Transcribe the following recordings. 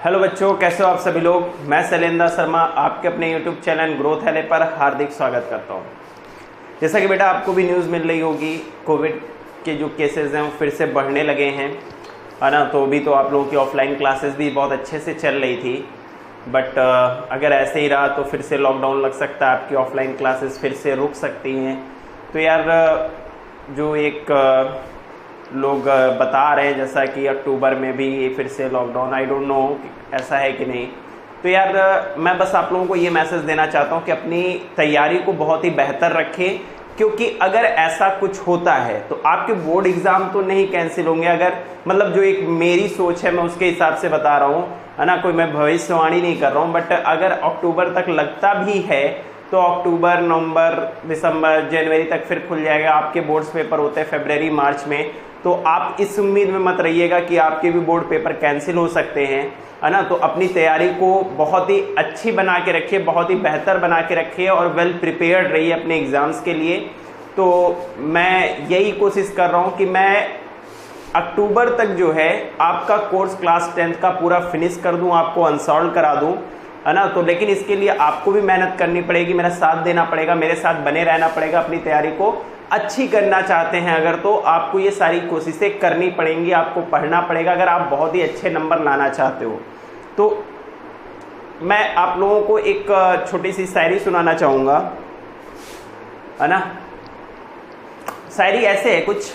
Hello बच्चों, कैसे हो आप सभी लोग। मैं शैलेंद्र शर्मा आपके अपने यूट्यूब चैनल ग्रोथ हैले पर हार्दिक स्वागत करता हूं। जैसा कि बेटा आपको भी न्यूज़ मिल रही होगी, कोविड के जो केसेस हैं वो फिर से बढ़ने लगे हैं, है ना। तो अभी तो आप लोगों की ऑफलाइन क्लासेस भी बहुत अच्छे से चल रही थी, बट अगर ऐसे ही रहा तो फिर से लॉकडाउन लग सकता है, आपकी ऑफलाइन क्लासेस फिर से रुक सकती हैं। तो यार जो एक लोग बता रहे हैं जैसा कि अक्टूबर में भी फिर से लॉकडाउन, आई डोंट नो ऐसा है कि नहीं। तो यार मैं बस आप लोगों को ये मैसेज देना चाहता हूँ कि अपनी तैयारी को बहुत ही बेहतर रखें, क्योंकि अगर ऐसा कुछ होता है तो आपके बोर्ड एग्जाम तो नहीं कैंसिल होंगे। अगर मतलब जो एक मेरी सोच है मैं उसके हिसाब से बता रहा हूँ, है ना, कोई मैं भविष्यवाणी नहीं कर रहा हूँ। बट अगर अक्टूबर तक लगता भी है तो अक्टूबर, नवंबर, दिसंबर, जनवरी तक फिर खुल जाएगा। आपके बोर्ड्स पेपर होते हैं फरवरी, मार्च में, तो आप इस उम्मीद में मत रहिएगा कि आपके भी बोर्ड पेपर कैंसिल हो सकते हैं, है ना। तो अपनी तैयारी को बहुत ही अच्छी बना के रखिए, बहुत ही बेहतर बना के रखिए और वेल प्रिपेयर्ड रहिए अपने एग्जाम्स के लिए। तो मैं यही कोशिश कर रहा हूँ कि मैं अक्टूबर तक जो है आपका कोर्स क्लास 10th का पूरा फिनिश कर दूँ, आपको अनसॉल्व करा दूँ, है ना। तो लेकिन इसके लिए आपको भी मेहनत करनी पड़ेगी, मेरा साथ देना पड़ेगा, मेरे साथ बने रहना पड़ेगा। अपनी तैयारी को अच्छी करना चाहते हैं अगर, तो आपको ये सारी कोशिशें करनी पड़ेंगी, आपको पढ़ना पड़ेगा अगर आप बहुत ही अच्छे नंबर लाना चाहते हो। तो मैं आप लोगों को एक छोटी सी शायरी सुनाना चाहूँगा, है ना। शायरी ऐसे है कुछ।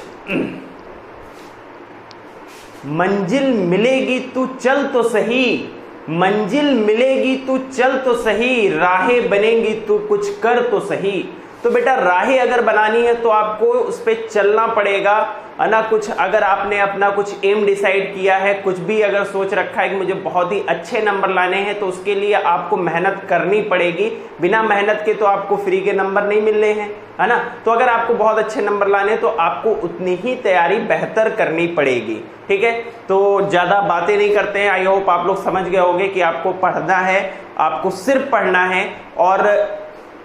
मंजिल मिलेगी तू चल तो सही, मंजिल मिलेगी तू चल तो सही, राहें बनेंगी तू कुछ कर तो सही। तो बेटा राहें अगर बनानी है तो आपको उस पर चलना पड़ेगा, है ना। कुछ अगर आपने अपना कुछ एम डिसाइड किया है, कुछ भी अगर सोच रखा है कि मुझे बहुत ही अच्छे नंबर लाने हैं, तो उसके लिए आपको मेहनत करनी पड़ेगी। बिना मेहनत के तो आपको फ्री के नंबर नहीं मिल रहे हैं, है ना। तो अगर आपको बहुत अच्छे नंबर लाने हैं तो आपको उतनी ही तैयारी बेहतर करनी पड़ेगी, ठीक है। तो ज़्यादा बातें नहीं करते हैं। आई होप आप लोग समझ गए होंगे कि आपको पढ़ना है, आपको सिर्फ पढ़ना है। और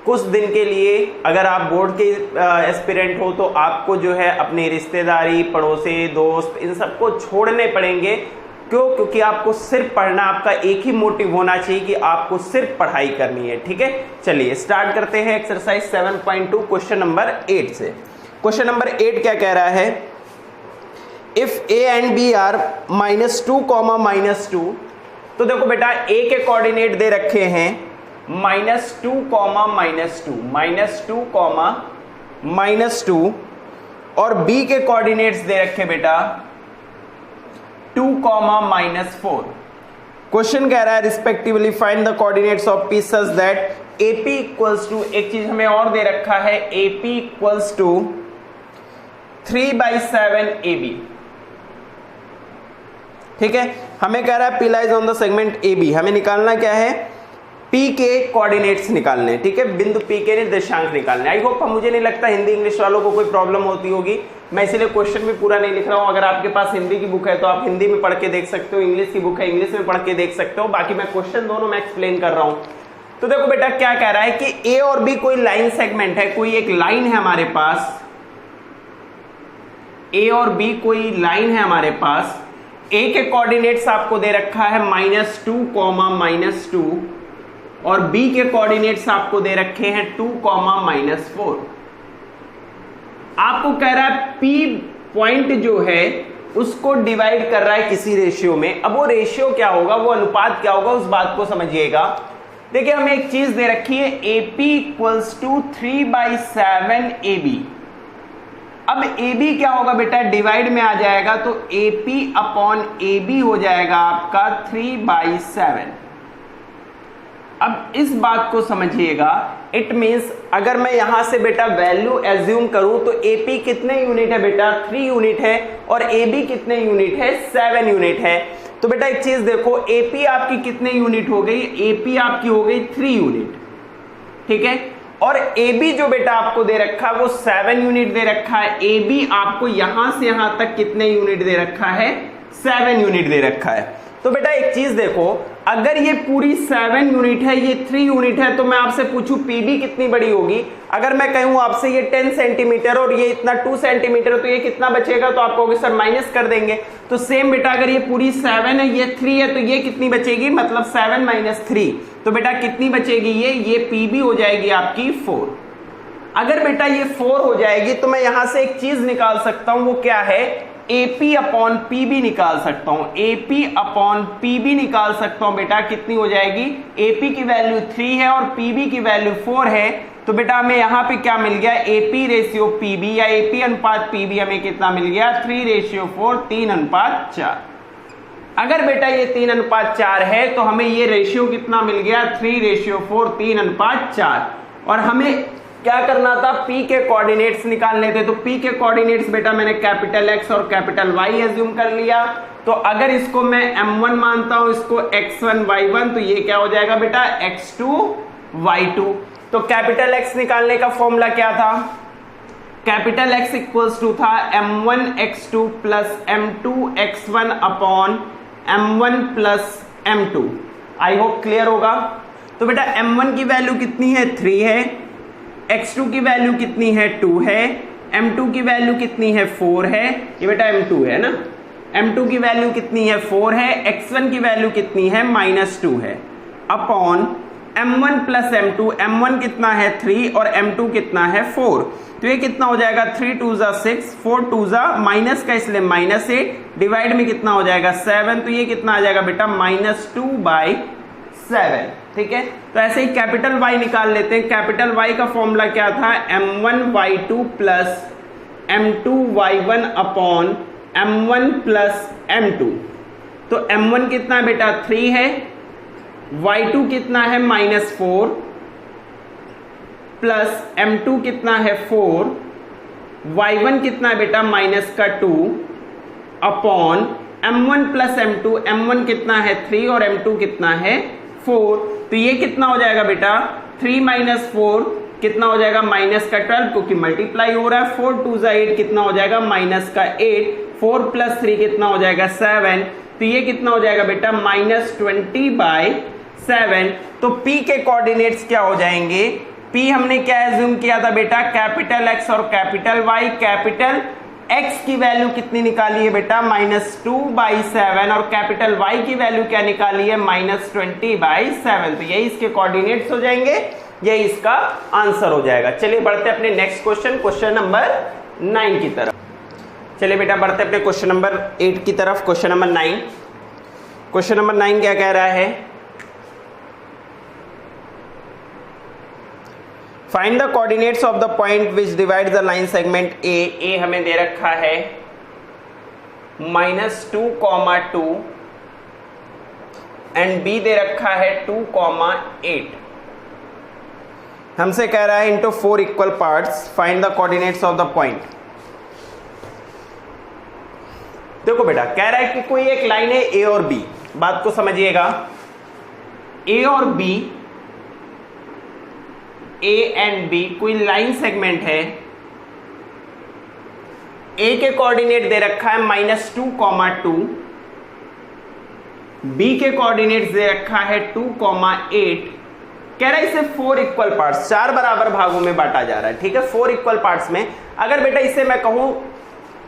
कुछ दिन के लिए अगर आप बोर्ड के एस्पिरेंट हो तो आपको जो है अपनी रिश्तेदारी, पड़ोसी, दोस्त, इन सबको छोड़ने पड़ेंगे। क्यों? क्योंकि आपको सिर्फ पढ़ना, आपका एक ही मोटिव होना चाहिए कि आपको सिर्फ पढ़ाई करनी है, ठीक है। चलिए स्टार्ट करते हैं एक्सरसाइज 7.2 क्वेश्चन नंबर 8 से। क्वेश्चन नंबर 8 क्या कह रहा है? If A and B are -2, -2। तो देखो बेटा ए के कोऑर्डिनेट दे रखे हैं -2, -2, और बी के कोऑर्डिनेट्स दे रखे बेटा 2, -4। क्वेश्चन कह रहा है respectively find the coordinates of P such that AP equals to, एक चीज हमें और दे रखा है, एपी इक्वल्स टू 3/7 AB, ठीक है। हमें कह रहा है P lies on the segment AB। हमें निकालना क्या है? पी के कोऑर्डिनेट्स निकालने, ठीक है, बिंदु पी के निर्देशांक निकालने। आई होप, मुझे नहीं लगता हिंदी इंग्लिश वालों को कोई प्रॉब्लम होती होगी। मैं इसलिए क्वेश्चन भी पूरा नहीं लिख रहा हूं। अगर आपके पास हिंदी की बुक है तो आप हिंदी में पढ़ के देख सकते हो, इंग्लिश की बुक है इंग्लिश में पढ़ के देख सकते हो। बाकी मैं क्वेश्चन दोनों में एक्सप्लेन कर रहा हूं। तो देखो बेटा क्या कह रहा है कि ए और बी कोई लाइन सेगमेंट है, कोई एक लाइन है हमारे पास, ए और बी कोई लाइन है हमारे पास। ए के कोऑर्डिनेट्स आपको दे रखा है -2, -2, और B के कोऑर्डिनेट्स आपको दे रखे हैं 2, -4। आपको कह रहा है P पॉइंट जो है उसको डिवाइड कर रहा है किसी रेशियो में। अब वो रेशियो क्या होगा, वो अनुपात क्या होगा, उस बात को समझिएगा। देखिए हमें एक चीज दे रखी है AP इक्वल्स टू 3/7 AB। अब AB क्या होगा बेटा, डिवाइड में आ जाएगा तो AP अपॉन AB हो जाएगा आपका 3/7। अब इस बात को समझिएगा, इट मींस अगर मैं यहां से बेटा वैल्यू एज्यूम करूं तो AP कितने यूनिट है बेटा, 3 यूनिट है, और AB कितने यूनिट है, 7 यूनिट है। तो बेटा एक चीज देखो, AP आपकी कितने यूनिट हो गई, AP आपकी हो गई 3 यूनिट, ठीक है। और AB जो बेटा आपको दे रखा है वो 7 यूनिट दे रखा है। AB आपको यहां से यहां तक कितने यूनिट दे रखा है, 7 यूनिट दे रखा है। तो बेटा एक चीज देखो, अगर ये पूरी 7 यूनिट है, ये 3 यूनिट है, तो मैं आपसे पूछूं पीबी कितनी बड़ी होगी। अगर मैं कहूं आपसे ये 10 सेंटीमीटर और ये इतना 2 सेंटीमीटर, तो ये कितना बचेगा, तो आप कहोगे सर माइनस कर देंगे। तो सेम बेटा अगर ये पूरी 7 है, ये 3 है, तो ये कितनी बचेगी, मतलब 7 - 3, तो बेटा कितनी बचेगी, ये पीबी हो जाएगी आपकी 4। अगर बेटा ये 4 हो जाएगी तो मैं यहां से एक चीज निकाल सकता हूं, वो क्या है, AP अपॉन PB निकाल सकता हूं, AP अपॉन PB निकाल सकता हूं। बेटा कितनी हो जाएगी, AP की वैल्यू 3 है और PB की वैल्यू 4 है, तो बेटा हमें यहां पे क्या मिल गया, AP रेशियो PB या AP अनुपात PB हमें कितना मिल गया, 3:4, 3:4। अगर बेटा ये 3:4 है तो हमें ये रेशियो कितना मिल गया, 3:4, 3:4। और हमें क्या करना था, P के कोऑर्डिनेट्स निकालने थे। तो P के कोऑर्डिनेट्स बेटा मैंने कैपिटल X और कैपिटल Y एज्यूम कर लिया। तो अगर इसको मैं M1 मानता हूं, इसको X1 Y1, तो ये क्या हो जाएगा बेटा, X2 Y2। तो कैपिटल X निकालने का फॉर्मूला क्या था, कैपिटल X इक्वल्स टू था M1 X2 plus M2 X1 upon M1 plus M2। I hope clear होगा। तो बेटा M1 की वैल्यू कितनी है, 3 है, X2 की वैल्यू कितनी है, 2 है, M2 की वैल्यू कितनी है, 4 है, ये बेटा M2 है ना, M2 की वैल्यू कितनी है, 4 है, X1 की वैल्यू कितनी है, -2 है, upon M1 plus M2, M1 कितना है 3 और M2 कितना है 4, तो ये कितना हो जाएगा, 3 2 6, 4 2 माइनस का इसलिए -8, डिवाइड में कितना हो जाएगा 7, तो ये कितना आ जाएगा बेटा -2/7। ठीक है, तो ऐसे ही कैपिटल Y निकाल लेते हैं। कैपिटल Y का फॉर्मूला क्या था, M1 Y2 plus M2 Y1 upon M1 plus M2। तो M1 कितना है बेटा, 3 है, Y2 कितना है -4, प्लस M2 कितना है 4, Y1 कितना है बेटा -2 upon M1 plus M2, M1 कितना है 3 और M2 कितना है 4, तो ये कितना हो जाएगा बेटा, 3 - 4 कितना हो जाएगा, -12, क्योंकि मल्टीप्लाई हो रहा है, 4 2 8 कितना हो जाएगा, -8, 4 + 3 कितना हो जाएगा 7, तो ये कितना हो जाएगा बेटा -20/7। तो P के कोऑर्डिनेट्स क्या हो जाएंगे, P हमने क्या एज्यूम किया था बेटा, कैपिटल X और कैपिटल Y। कैपिटल X की वैल्यू कितनी निकाली है बेटा, -2/7 और कैपिटल Y की वैल्यू क्या निकाली है, -20/7। तो यही इसके कोऑर्डिनेट्स हो जाएंगे, यही इसका आंसर हो जाएगा। चलिए बढ़ते अपने नेक्स्ट क्वेश्चन, क्वेश्चन नंबर 9 की तरफ। चलिए बेटा बढ़ते अपने क्वेश्चन नंबर 8 की तरफ। क्वेश्चन नंबर 9, क्वेश्चन नंबर 9 क्या कह रहा है, find the coordinates of the point which divide the line segment A हमें दे रखा है -2, एंड बी दे रखा है 2, 8। हमसे कह रहा है into 4 equal parts find the coordinates of the point. देखो बेटा कह रहा है कि कोई एक लाइन है ए और बी, बात को समझिएगा, ए और बी, ए एंड बी कोई लाइन सेगमेंट है, ए के कोऑर्डिनेट दे रखा है -2, बी के कोऑर्डिनेट दे रखा है 2, 8। कह रहा है इसे 4 इक्वल पार्ट्स, 4 बराबर भागों में बांटा जा रहा है। ठीक है, 4 इक्वल पार्ट्स में। अगर बेटा इसे मैं कहूं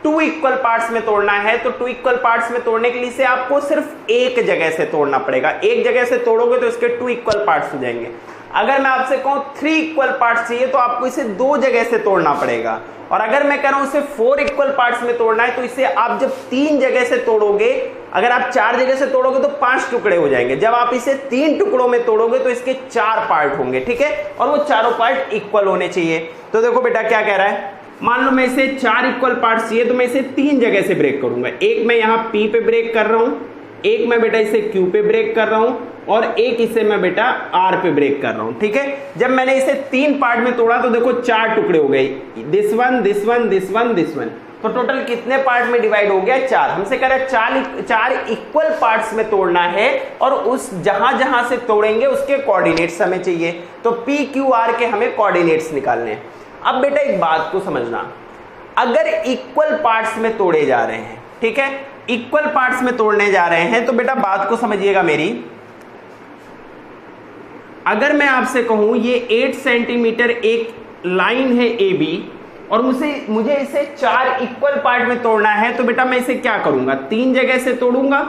2 इक्वल पार्ट्स में तोड़ना है, तो 2 इक्वल पार्ट्स में तोड़ने के लिए इसे आपको सिर्फ एक जगह से तोड़ना पड़ेगा। एक जगह से तोड़ोगे तो इसके 2 इक्वल पार्ट्स हो जाएंगे। अगर मैं आपसे कहूं 3 इक्वल पार्ट्स चाहिए तो आपको इसे 2 जगह से तोड़ना पड़ेगा। और अगर मैं कह रहा हूं इसे 4 इक्वल पार्ट्स में तोड़ना है, तो इसे आप जब 3 जगह से तोड़ोगे, अगर आप 4 जगह से तोड़ोगे तो 5 टुकड़े हो जाएंगे। जब आप इसे 3 टुकड़ों में तोड़ोगे तो इसके 4 पार्ट होंगे। ठीक है, और वो चारों पार्ट इक्वल होने चाहिए। तो देखो बेटा क्या कह रहा है, मान लो मैं इसे 4 इक्वल पार्ट्स चाहिए, तो मैं इसे 3 जगह से ब्रेक करूंगा। एक मैं यहां P पे ब्रेक कर रहा हूं, एक मैं बेटा इसे Q पे ब्रेक कर रहा हूं, और एक इसे मैं बेटा R पे ब्रेक कर रहा हूं। ठीक है, जब मैंने इसे 3 पार्ट में तोड़ा तो देखो 4 टुकड़े हो गए, this one, this one, this one, this one. तो टोटल कितने पार्ट में डिवाइड हो गया, 4। हमसे कह रहा है 4 इक्वल पार्ट्स में तोड़ना है, और उस जहां जहां से तोड़ेंगे उसके कोऑर्डिनेट्स हमें चाहिए। तो P Q R के हमें कोऑर्डिनेट्स निकालने हैं। अब बेटा एक बात को समझना, अगर इक्वल पार्ट्स में तोड़े जा रहे हैं, ठीक है, इक्वल पार्ट्स में तोड़ने जा रहे हैं, तो बेटा बात को समझिएगा मेरी। अगर मैं आपसे कहूं ये 8 सेंटीमीटर एक लाइन है ए बी और मुझे इसे 4 इक्वल पार्ट में तोड़ना है, तो बेटा मैं इसे क्या करूंगा, 3 जगह से तोड़ूंगा।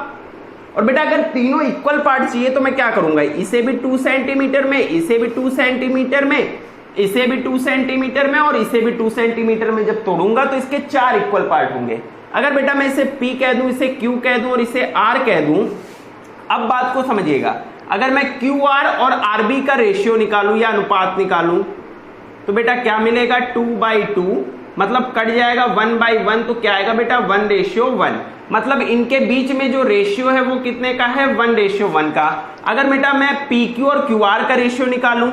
और बेटा अगर तीनों इक्वल पार्ट चाहिए तो मैं क्या करूंगा, इसे भी 2 सेंटीमीटर में, इसे भी 2 सेंटीमीटर में, इसे भी 2 सेंटीमीटर में और इसे भी 2 सेंटीमीटर में जब तोड़ूंगा तो इसके 4 इक्वल पार्ट होंगे। अगर बेटा मैं इसे P कह दूं, इसे Q कह दूं और इसे R कह दूं, अब बात को समझिएगा। अगर मैं QR और RB का रेशियो निकालूं या अनुपात निकालूं तो बेटा क्या मिलेगा, 2/2, मतलब कट जाएगा 1/1, तो क्या आएगा बेटा 1:1। मतलब इनके बीच में जो रेशियो है वो कितने का है, 1:1 का। अगर बेटा मैं PQ और QR का रेशियो निकालूं,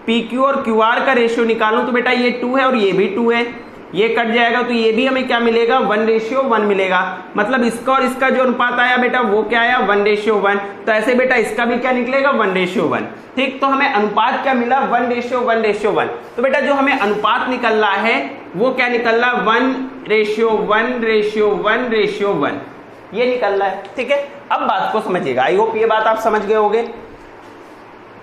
PQ और QR का रेशियो निकालूं तो बेटा ये 2 है और ये भी 2 है, ये कट जाएगा तो ये भी हमें क्या मिलेगा, 1:1 मिलेगा। मतलब इसका और इसका जो अनुपात आया बेटा वो क्या आया, 1:1। तो ऐसे बेटा इसका भी क्या निकलेगा, 1:1। ठीक, तो हमें अनुपात क्या मिला, 1:1। तो बेटा जो हमें अनुपात निकल रहा है वो क्या निकल रहा है, 1:1:1:1 ये निकल रहा है। ठीक है, अब बात को समझिएगा। आई होप ये बात आप समझ गए होंगे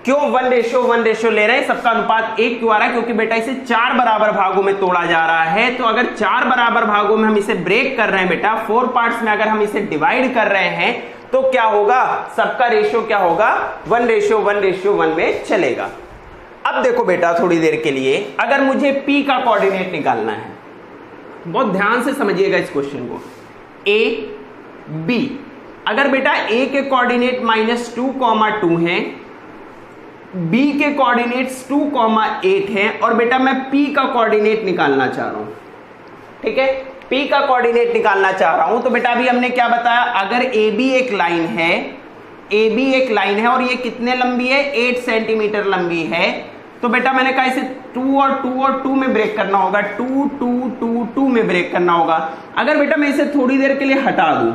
क्यों 1:1 ले रहे हैं। सबका अनुपात 1 क्यों आ रहा है, क्योंकि बेटा इसे 4 बराबर भागों में तोड़ा जा रहा है। तो अगर 4 बराबर भागों में हम इसे ब्रेक कर रहे हैं बेटा, 4 पार्ट्स में अगर हम इसे डिवाइड कर रहे हैं तो क्या होगा, सबका रेशियो क्या होगा, 1:1:1 में चलेगा। अब देखो बेटा थोड़ी देर के लिए अगर मुझे P का कोऑर्डिनेट निकालना है, बहुत ध्यान से समझिएगा इस क्वेश्चन को। A B, अगर बेटा A के कोऑर्डिनेट -2, है, B के कोऑर्डिनेट्स 2, 8 है और बेटा मैं P का कोऑर्डिनेट निकालना चाह रहा हूं। ठीक है, P का कोऑर्डिनेट निकालना चाह रहा हूं तो बेटा अभी हमने क्या बताया, अगर AB एक लाइन है, AB एक लाइन है और ये कितने लंबी है, 8 सेंटीमीटर लंबी है, तो बेटा मैंने कहा इसे 2 और 2 और 2 में ब्रेक करना होगा, 2 2 2 2 में ब्रेक करना होगा। अगर बेटा मैं इसे थोड़ी देर के लिए हटा दूं,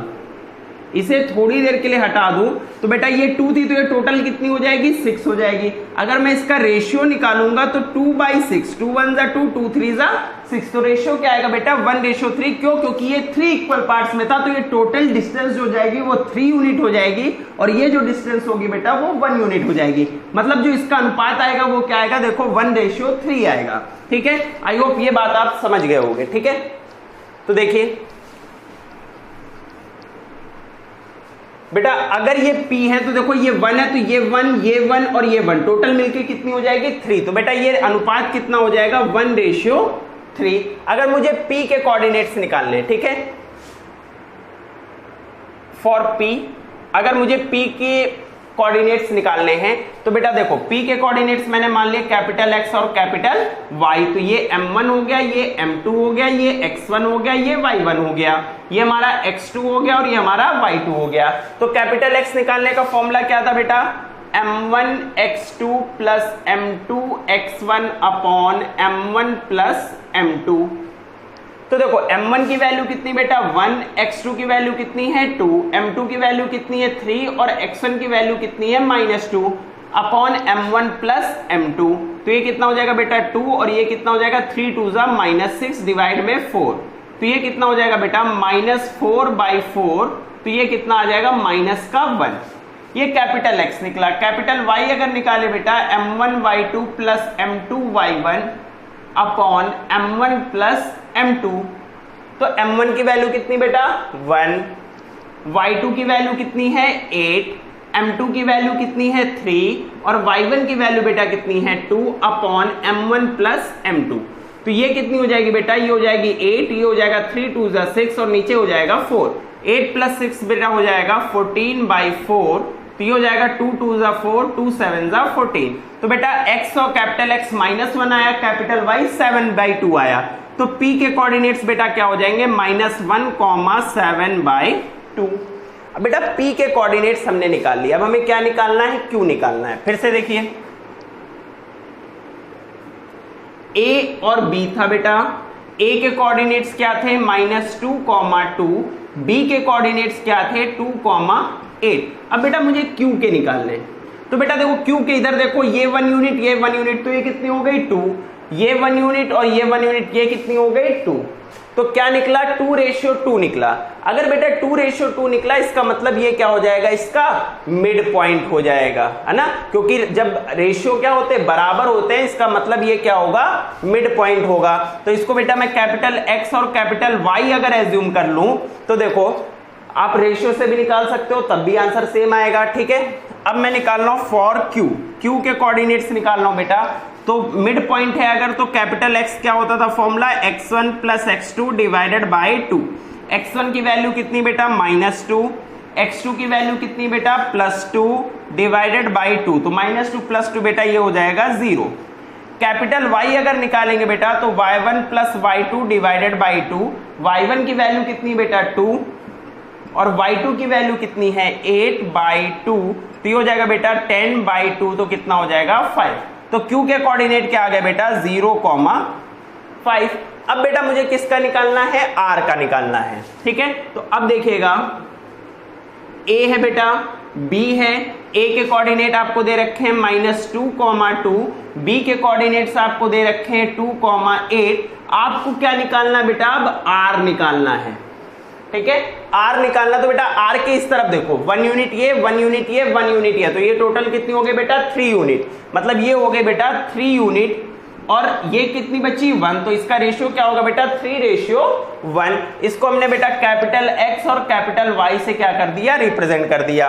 इसे थोड़ी देर के लिए हटा दूं तो बेटा ये 2 थी तो ये टोटल कितनी हो जाएगी, 6 हो जाएगी। अगर मैं इसका रेशियो निकालूंगा तो 2/6, 2 1 जा 2, 2 3 जा 6, तो रेशियो क्या आएगा बेटा 1:3। क्यों, क्योंकि ये 3 इक्वल पार्ट्स में था तो ये टोटल डिस्टेंस जो जाएगी वो 3 यूनिट हो जाएगी और ये जो डिस्टेंस होगी बेटा वो 1 यूनिट हो जाएगी। मतलब जो इसका अनुपात आएगा वो क्या आएगा, देखो 1:3 आएगा। ठीक है, आई होप ये बात आप समझ गए होंगे। ठीक है, तो देखिए बेटा अगर ये P है तो देखो ये 1 है तो ये 1 और ये 1 टोटल मिलके कितनी हो जाएगी, 3। तो बेटा ये अनुपात कितना हो जाएगा, 1:3। अगर मुझे P के कोऑर्डिनेट्स निकालने हैं, ठीक है, फॉर P अगर मुझे P के कोऑर्डिनेट्स निकालने हैं तो बेटा देखो P के कोऑर्डिनेट्स मैंने मान लिया कैपिटल X और कैपिटल Y, तो ये M1 हो गया, ये M2 हो गया, ये X1 हो गया, ये Y1 हो गया, ये हमारा X2 हो गया और ये हमारा Y2 हो गया। तो कैपिटल X निकालने का फॉर्मूला क्या था बेटा, M1 X2 plus M2 X1 upon M1 plus M2। तो देखो M1 की वैल्यू कितनी बेटा 1, X2 की वैल्यू कितनी है 2, M2 की वैल्यू कितनी है 3 और X1 की वैल्यू कितनी है -2 अपॉन M1 प्लस M2। तो ये कितना हो जाएगा बेटा 2 और ये कितना हो जाएगा 3 2 जा -6 डिवाइड में 4। तो ये कितना हो जाएगा बेटा -4/4। तो ये कितना आ जाएगा -1। ये कैपिटल X निकला। कैपिटल Y अगर निकाले बेटा M1Y2 plus M2Y1 upon M1 plus M2। तो M1 की वैल्यू कितनी बेटा 1, Y2 की वैल्यू कितनी है 8, M2 की वैल्यू कितनी है 3 और Y1 की वैल्यू बेटा कितनी है 2 अपॉन M1 प्लस M2। तो ये कितनी हो जाएगी बेटा, ये हो जाएगी 8, ये हो जाएगा 3 2 जा 6 और नीचे हो जाएगा 4। 8 प्लस 6 बेटा हो जाएगा 14/4। तो ये हो जाएगा 2 2 जा 4, 2 7 जा 14। तो बेटा X और कैपिटल X -1 आया, कैपिटल Y 7/2 आया। तो P के कोऑर्डिनेट्स बेटा क्या हो जाएंगे -1, 7/2। अब बेटा P के कोऑर्डिनेट्स हमने निकाल लिया। अब हमें क्या निकालना है, Q निकालना है। फिर से देखिए A और B था बेटा। A के कोऑर्डिनेट्स क्या थे -2, 2, B के कोऑर्डिनेट्स क्या थे 2, 8। अब बेटा मुझे Q के निकालने हैं। तो बेटा देखो Q के इधर देखो ये 1 यूनिट, ये 1 यूनिट, तो ये कितनी हो गई 2, ये 1 यूनिट और ये 1 यूनिट, ये कितनी हो गई 2। तो क्या निकला 2:2 निकला। अगर बेटा 2:2 निकला इसका मतलब ये क्या हो जाएगा, इसका मिड पॉइंट हो जाएगा, है ना, क्योंकि जब रेशियो क्या होते हैं बराबर होते हैं, इसका मतलब ये क्या होगा, मिड पॉइंट होगा। तो इसको बेटा मैं कैपिटल X और कैपिटल Y अगर एज्यूम कर लूं तो देखो आप रेशियो से भी निकाल सकते हो तब भी आंसर सेम आएगा। ठीक है, अब मैं निकाल रहा हूं फॉर Q के कोऑर्डिनेट्स निकाल रहा हूं बेटा। तो मिड पॉइंट है अगर तो कैपिटल X क्या होता था formula, x1 plus x2 divided by 2। x1 की वैल्यू कितनी बेटा -2, x2 की वैल्यू कितनी बेटा +2 डिवाइडेड बाई 2। तो -2 +2 बेटा ये हो जाएगा 0। कैपिटल Y अगर निकालेंगे बेटा तो y1 plus y2 divided by 2। y1 की वैल्यू कितनी बेटा 2 और y2 की वैल्यू कितनी है 8/2। तो ये हो जाएगा बेटा 10/2। तो कितना हो जाएगा 5। तो Q के कोऑर्डिनेट क्या आ गया बेटा 0,5। अब बेटा मुझे किसका निकालना है, R का निकालना है। ठीक है, तो अब देखिएगा A है बेटा, B है, A के कोऑर्डिनेट आपको दे रखे हैं -2,2, B के कोऑर्डिनेट्स आपको दे रखे हैं 2,8। आपको क्या निकालना है बेटा, अब R निकालना है। ठीक है, R निकालना, तो बेटा R के इस तरफ देखो 1 यूनिट ये, 1 यूनिट ये, 1 यूनिट ये, तो ये टोटल कितनी हो गई बेटा 3 यूनिट। मतलब ये हो गए बेटा 3 यूनिट और ये कितनी बची 1। तो इसका रेशियो क्या होगा बेटा 3:1। इसको हमने बेटा कैपिटल X और कैपिटल Y से क्या कर दिया, रिप्रेजेंट कर दिया।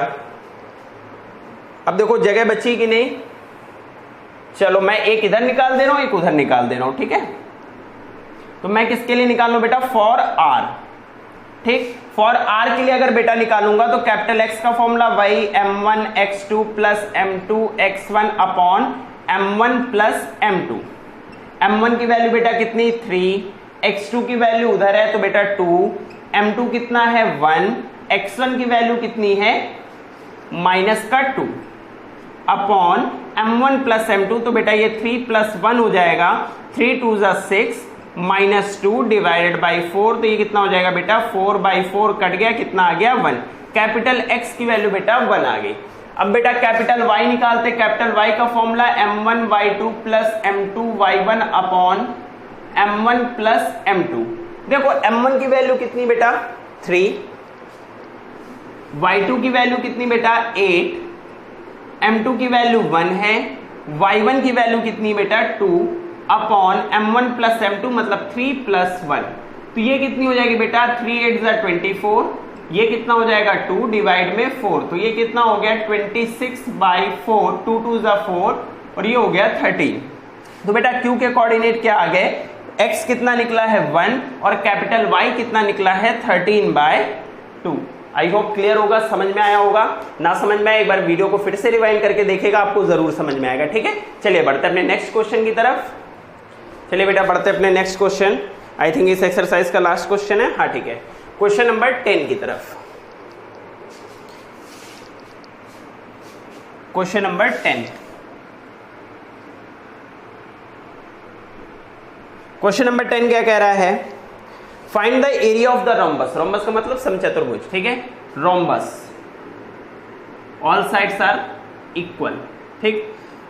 अब देखो जगह बची कि नहीं, चलो मैं एक इधर निकाल दे रहा हूं, एक उधर निकाल दे रहा हूं। ठीक है, तो मैं किसके लिए निकाल लूं बेटा, फॉर R। ठीक, फॉर R के लिए अगर बेटा निकालूंगा तो कैपिटल X का फॉर्मूला वही m1x2 plus m2x1 upon m1 plus m2। m1 की वैल्यू बेटा कितनी 3, x2 की वैल्यू उधर है तो बेटा 2, m2 कितना है 1, x1 की वैल्यू कितनी है -2 अपॉन m1 प्लस m2। तो बेटा ये 3 + 1 हो जाएगा, 3 2 6 -2 डिवाइडेड बाई 4। तो ये कितना हो जाएगा बेटा 4/4 कट गया, कितना आ गया 1। कैपिटल X की वैल्यू बेटा 1 आ गई। अब बेटा कैपिटल Y निकालते, कैपिटल Y का formula m1y2 plus m2y1 upon m1 plus m2। देखो m1 की वैल्यू कितनी बेटा 3, y2 की वैल्यू कितनी बेटा 8, m2 की वैल्यू 1 है, y1 की वैल्यू कितनी बेटा 2 अपॉन m1 प्लस m2 मतलब 3 + 1। तो ये कितनी हो जाएगी बेटा 3 8 24, ये कितना हो जाएगा 2 डिवाइड में 4। तो ये कितना हो गया 26/4, 2 2 4 और ये हो गया 13। तो बेटा Q के कोऑर्डिनेट क्या आ गए, X कितना निकला है 1 और कैपिटल Y कितना निकला है 13/2। आई होप क्लियर होगा, समझ में आया होगा। ना समझ में आया एक बार वीडियो को फिर से रिवाइंड करके देखिएगा, आपको जरूर समझ में आएगा। ठीक है, चलिए बढ़ते अपने नेक्स्ट क्वेश्चन की तरफ। चलिए बेटा बढ़ते अपने नेक्स्ट क्वेश्चन। आई थिंक इस एक्सरसाइज का लास्ट क्वेश्चन है। हाँ ठीक है, क्वेश्चन नंबर 10 की तरफ। क्वेश्चन नंबर 10, क्वेश्चन नंबर 10 क्या कह रहा है, find the area of the rhombus. Rhombus का मतलब समचतुर्भुज। ठीक है, rhombus all sides are equal. ठीक,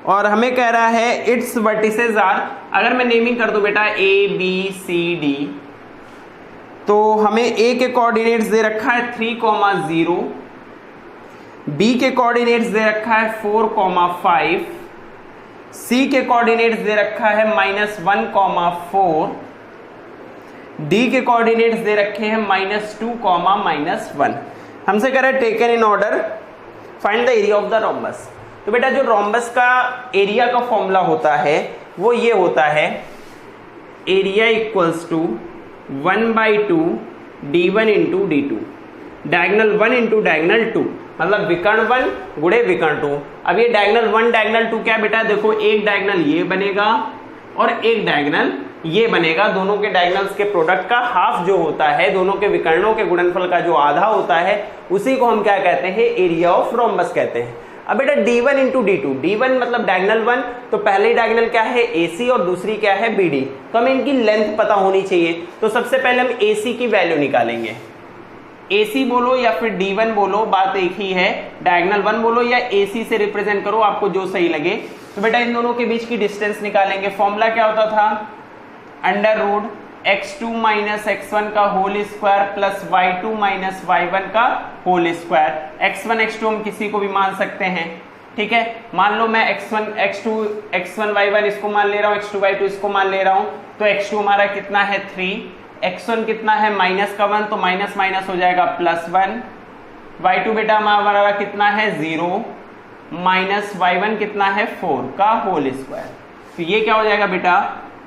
और हमें कह रहा है इट्स वर्टिसेस आर, अगर मैं नेमिंग कर दूं बेटा ABCD, तो हमें A के कोऑर्डिनेट्स दे रखा है 3,0, B के कोऑर्डिनेट्स दे रखा है 4,5, C के कोऑर्डिनेट्स दे रखा है -1,4, D के कोऑर्डिनेट्स दे रखे हैं -2, -1। हमसे कह रहा है taken in order find the area of the rhombus. तो बेटा जो रोम्बस का एरिया का फॉर्मूला होता है वो ये होता है area equals to 1/2 d1 into d2, diagonal 1 into diagonal 2, मतलब विकर्ण 1 गुणे विकर्ण 2। अब ये डायगनल 1 डायगनल 2 क्या बेटा, देखो एक डायगनल ये बनेगा और एक डायगनल ये बनेगा। दोनों के डायगनल्स के प्रोडक्ट का हाफ जो होता है, दोनों के विकर्णों के गुणनफल का जो आधा होता है, उसी को हम क्या कहते हैं, एरिया ऑफ रोम्बस कहते हैं। अब बेटा d1 इंटू d2, d1 मतलब डायगनल 1, तो पहली डायगनल क्या है AC और दूसरी क्या है BD, तो हमें इनकी लेंथ पता होनी चाहिए। तो सबसे पहले हम AC की वैल्यू निकालेंगे। AC बोलो या फिर D1 बोलो, बात एक ही है। डायगनल 1 बोलो या AC से रिप्रेजेंट करो, आपको जो सही लगे। तो बेटा इन दोनों के बीच की डिस्टेंस निकालेंगे। फॉर्मूला क्या होता था, under root x2 minus x1 का whole square plus y2 minus y1 का होल स्क्वायर। x1 x2 हम किसी को भी मान सकते हैं, ठीक है। मान लो मैं x1 x2 x1 y1 इसको मान ले रहा हूँ, x2 y2 इसको मान ले रहा हूँ, तो x2 हमारा कितना है 3, x1 कितना है माइनस का 1, तो माइनस माइनस हो जाएगा प्लस 1, y2 बेटा हमारा कितना है 0 माइनस y1 कितना है 4 का होल स्क्वायर। तो ये क्या हो जाएगा बेटा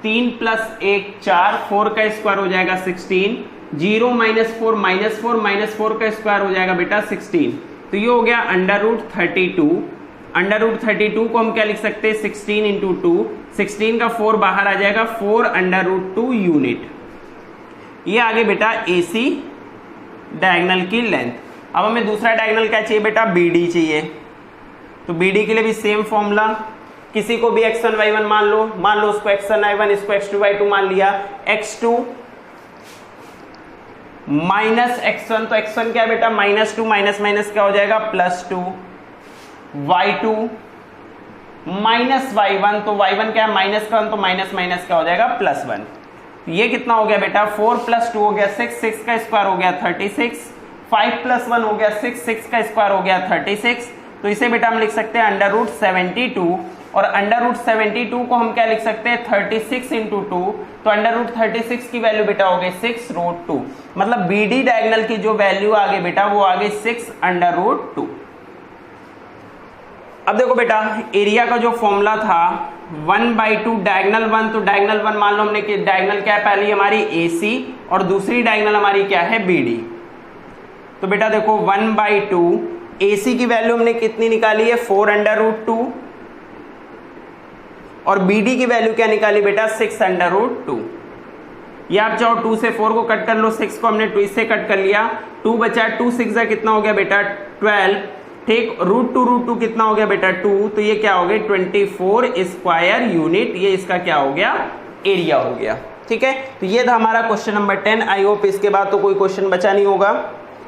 3 प्लस 1 4, 4 का स्क्वायर हो जाएगा 16, 0 माइनस 4 माइनस 4 माइनस 4 का स्क्वायर हो जाएगा बेटा 16। तो ये हो गया अंडर रूट 32। अंडर रूट 32 को हम क्या लिख सकते हैं 16 इंटू 2, 16 का 4 बाहर आ जाएगा 4 अंडर रूट 2 यूनिट। ये आगे बेटा AC डायगोनल की लेंथ। अब हमें दूसरा डायगोनल क्या चाहिए बेटा BD चाहिए। तो BD के लिए भी सेम फॉर्मूला, किसी को भी x1 y1 मान लो उसको x1 y1 इसको x2 y2 मान लिया, x2 माइनस x1, तो x1 क्या है बेटा -2 माइनस माइनस क्या हो जाएगा +2, y2 माइनस y1, तो y1 क्या है माइनस का 1, तो माइनस माइनस क्या हो जाएगा +1। ये कितना हो गया बेटा 4 + 2 हो गया 6, 6 का स्क्वायर हो गया 36, 5 + 1 हो गया 6, 6 का स्क्वायर हो गया 36। तो इसे बेटा हम लिख सकते हैं अंडर रूट 72, और अंडर रूट 72 को हम क्या लिख सकते हैं 36 इंटू 2, तो अंडर रूट 36 की वैल्यू बेटा हो गई 6 रूट 2। मतलब BD डायगोनल की जो वैल्यू आ गई बेटा वो आ गई 6 अंडर रूट 2। अब देखो बेटा एरिया का जो फॉर्मूला था 1/2 डायगोनल 1, तो डायगोनल 1 मान लो हमने कि डायगोनल क्या है पहली हमारी AC और दूसरी डायगोनल हमारी क्या है BD। तो बेटा देखो 1/2 AC की वैल्यू हमने कितनी निकाली है 4 अंडर रूट 2, और BD की वैल्यू क्या निकाली बेटा 6 अंडर रूट 2। ये आप चाहो 2 से 4 को कट कर लो, 6 को हमने 2 से कट कर लिया, 2 बचा, 2 6 कितना हो गया बेटा 12, ठीक। रूट 2 कितना हो गया बेटा 2, तो ये क्या हो गया 24 स्क्वायर यूनिट, ये इसका क्या हो गया एरिया हो गया, ठीक है। तो ये था हमारा क्वेश्चन नंबर 10। आई होप इसके बाद तो कोई क्वेश्चन बचा नहीं होगा,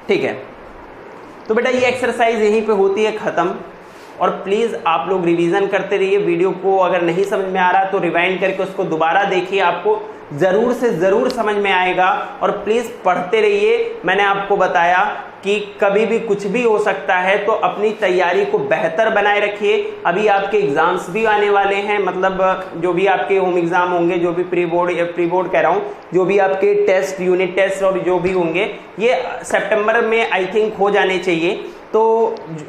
ठीक है। तो बेटा ये एक्सरसाइज यहीं पे होती है खत्म, और प्लीज़ आप लोग रिवीजन करते रहिए। वीडियो को अगर नहीं समझ में आ रहा तो रिवाइंड करके उसको दोबारा देखिए, आपको ज़रूर से ज़रूर समझ में आएगा। और प्लीज़ पढ़ते रहिए। मैंने आपको बताया कि कभी भी कुछ भी हो सकता है, तो अपनी तैयारी को बेहतर बनाए रखिए। अभी आपके एग्जाम्स भी आने वाले हैं, मतलब जो भी आपके होम एग्जाम होंगे, जो भी प्री बोर्ड कह रहा हूँ, जो भी आपके टेस्ट यूनिट टेस्ट और जो भी होंगे ये सितंबर में आई थिंक हो जाने चाहिए। तो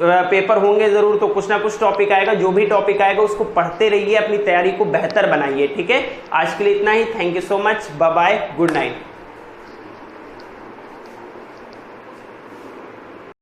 पेपर होंगे ज़रूर, तो कुछ ना कुछ टॉपिक आएगा, जो भी टॉपिक आएगा उसको पढ़ते रहिए, अपनी तैयारी को बेहतर बनाइए, ठीक है। आज के लिए इतना ही। Thank you so much, bye bye, good night.